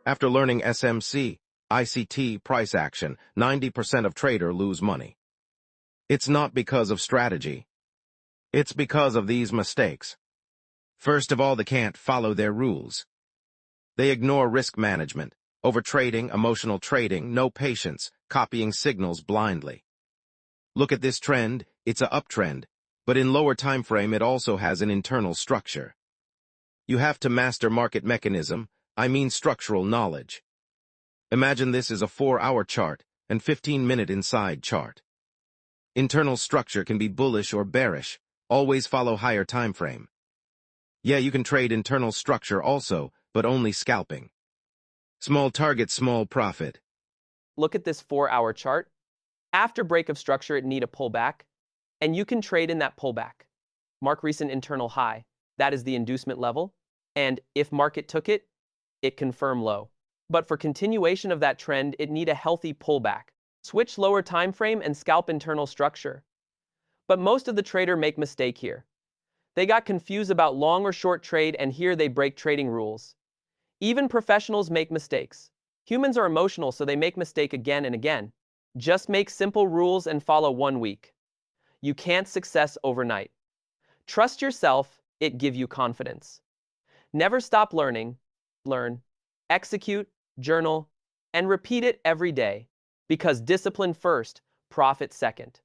After learning SMC, ICT price action, 90% of traders lose money. It's not because of strategy. It's because of these mistakes. First of all, they can't follow their rules. They ignore risk management, overtrading, emotional trading, no patience, copying signals blindly. Look at this trend, it's an uptrend, but in lower time frame it also has an internal structure. You have to master market mechanism, I mean structural knowledge. Imagine this is a 4-hour chart and 15-minute inside chart. Internal structure can be bullish or bearish, always follow higher time frame. Yeah, you can trade internal structure also, but only scalping. Small target, small profit. Look at this 4-hour chart. After break of structure, it need a pullback, and you can trade in that pullback. Mark recent internal high, that is the inducement level, and if market took it, it confirm low. But for continuation of that trend, it need a healthy pullback. Switch lower time frame and scalp internal structure. But most of the trader make mistake here. They got confused about long or short trade, and here they break trading rules. Even professionals make mistakes. Humans are emotional, so they make mistake again and again. Just make simple rules and follow 1 week. You can't success overnight. Trust yourself, it give you confidence. Never stop learning, learn, execute, journal, and repeat it every day. Because discipline first, profit second.